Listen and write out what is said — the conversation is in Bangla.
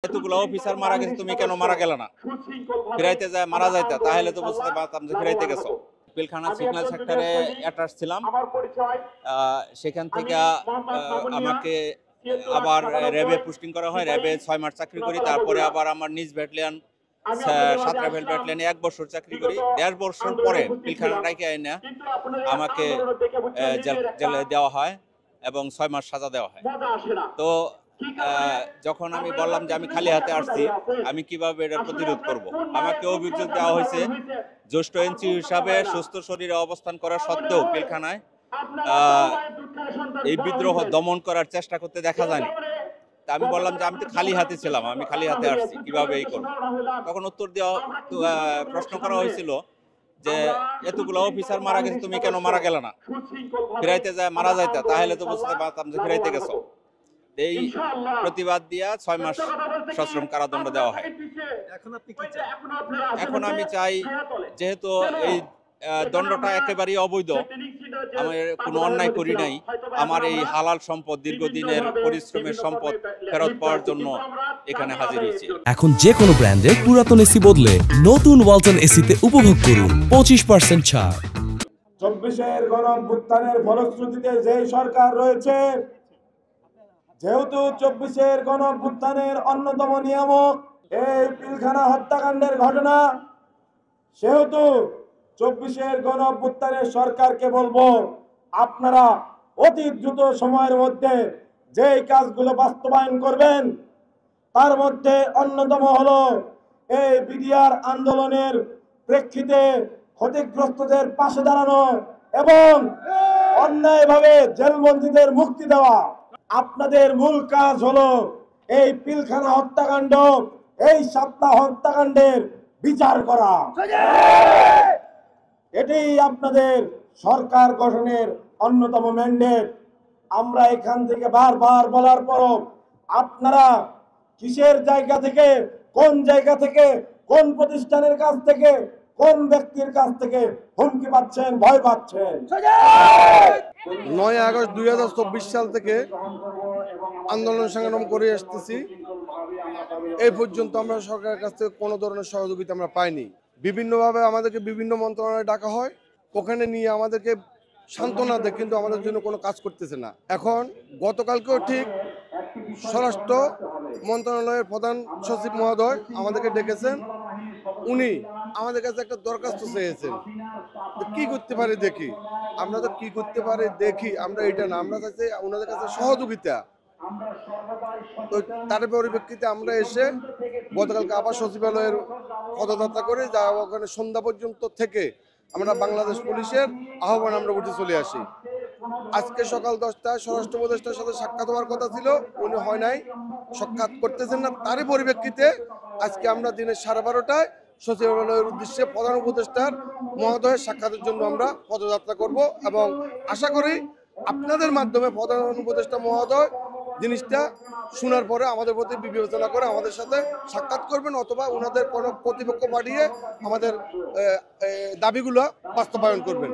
এতগুলো অফিসার মারা গেছে, তুমি কেন মারা গেল না? ফিরাইতে যায় মারা যাইতা, তাহলে তো বুঝতে পারতাম যে ফিরাইতে গেছো। পিলখানা সিগন্যাল সেক্টরে অ্যাটাচ ছিলাম। সেখান থেকে আমাকে আবার র্যাবে পোস্টিং করা হয়। র্যাবে 6 মাস চাকরি করি। তারপরে আবার আমার নিজ ব্যাটালিয়ন 7 রাইফেল ব্যাটালিয়নে 1 বছর চাকরি করি। 1.5 বছর পরে পিলখানা ডাইকে আইনা আমাকে জেলে দেওয়া হয় এবং 6 মাস সাজা দেওয়া হয়। তো যখন আমি বললাম যে আমি খালি হাতে আসছি, আমি কিভাবে এটা প্রতিরোধ করব, আমাকে অভিযোগ দেওয়া হয়েছে জ্যেষ্ঠ এনসি হিসাবে সুস্থ শরীরে অবস্থান করা সত্ত্বেও পিলখানায় এই বিদ্রোহ দমন করার চেষ্টা করতে দেখা যায়নি। তা আমি বললাম যে আমি তো খালি হাতে ছিলাম, আমি খালি হাতে আসছি, কিভাবে এই করব। তখন উত্তর দেওয়া প্রশ্ন করা হয়েছিল যে এতগুলো অফিসার মারা গেছে, তুমি কেন মারা গেল না? ফিরাইতে যায় মারা যাইতা, তাহলে তো বুঝতে পারতাম যে ফিরাইতে গেছো। এই প্রতিবাদ দিয়া 6 মাস সশ্রম কারাদণ্ড দেওয়া হয়। এখন আমি চাই, যেহেতু এই দণ্ডটা একেবারেই অবৈধ, আমি কোনো অন্যায় করি নাই, আমার এই হালাল সম্পদ, দীর্ঘদিনের পরিশ্রমের সম্পদ ফেরত পাওয়ার জন্য এখানে হাজির হয়েছি। এখন যে কোনো ব্র্যান্ডের পুরাতন এসি বদলে নতুন ওয়ালটন এসিতে উপভোগ করুন 25% ছাড়। 24-এর গণঅভ্যুত্থানের ফলশ্রুতিতে যে সরকার রয়েছে, যেহেতু 24-এর গণঅভ্যুত্থানের অন্যতম নিয়ামক এই পিলখানা হত্যাকাণ্ডের ঘটনা, সেহেতু 24-এর গণঅভ্যুত্থানের সরকারকে বলবো, আপনারা অতি দ্রুত সময়ের মধ্যে যেই কাজগুলো বাস্তবায়ন করবেন, তার মধ্যে অন্যতম হলো এই বিডিআর আন্দোলনের প্রেক্ষিতে ক্ষতিগ্রস্তদের পাশে দাঁড়ানো এবং অন্যায়ভাবে জেলবন্দীদের মুক্তি দেওয়া। আপনাদের মূল কাজ হলো এই পিলখানা হত্যাকাণ্ড, এই সাপ্তাহ হত্যাকাণ্ডের বিচার করা। এটি আপনাদের সরকার গঠনের অন্যতম ম্যান্ডেট। আমরা এখান থেকে বারবার বলার পরও আপনারা কিসের জায়গা থেকে, কোন জায়গা থেকে, কোন প্রতিষ্ঠানের কাছ থেকে, কোন ব্যক্তির কাছ থেকে হুমকি পাচ্ছেন, ভয় পাচ্ছেন? 9 আগস্ট 2024 সাল থেকে আন্দোলন সংগ্রাম করে আসতেছি। এই পর্যন্ত আমরা সরকারের কাছ থেকে কোনো ধরনের সহযোগিতা আমরা পাইনি। বিভিন্নভাবে আমাদেরকে বিভিন্ন মন্ত্রণালয়ে ডাকা হয়, ওখানে নিয়ে আমাদেরকে সান্ত্বনা দেয়, কিন্তু আমাদের জন্য কোনো কাজ করতেছে না। এখন গতকালকেও ঠিক স্বরাষ্ট্র মন্ত্রণালয়ের প্রধান সচিব মহোদয় আমাদেরকে ডেকেছেন। উনি আমাদের কাছে একটা দরখাস্ত চেয়েছেন, কি করতে পারি দেখি। আমরা তো কি করতে পারি দেখি, আমরা এটা না, আমরা চাইছি ওনাদের কাছে সহযোগিতা। তো তার পরিপ্রেক্ষিতে আমরা এসে গতকালকে আবার সচিবালয়ের পদযাত্রা করে, যা ওখানে সন্ধ্যা পর্যন্ত থেকে আমরা বাংলাদেশ পুলিশের আহ্বান আমরা উঠে চলে আসি। আজকে সকাল 10টায় স্বরাষ্ট্র উপদেষ্টার সাথে সাক্ষাৎ হওয়ার কথা ছিল, উনি হয় নাই, সাক্ষাৎ করতেছেন না। তারই পরিপ্রেক্ষিতে আজকে আমরা দিনের 12:30টায় সচিবালয়ের উদ্দেশ্যে প্রধান উপদেষ্টার মহোদয়ের সাক্ষাতের জন্য আমরা পদযাত্রা করব এবং আশা করি আপনাদের মাধ্যমে প্রধান উপদেষ্টা মহোদয় জিনিসটা শোনার পরে আমাদের প্রতি বিবেচনা করে আমাদের সাথে সাক্ষাৎ করবেন, অথবা ওনাদের কোনো কর্তৃপক্ষ পাঠিয়ে আমাদের দাবিগুলো বাস্তবায়ন করবেন।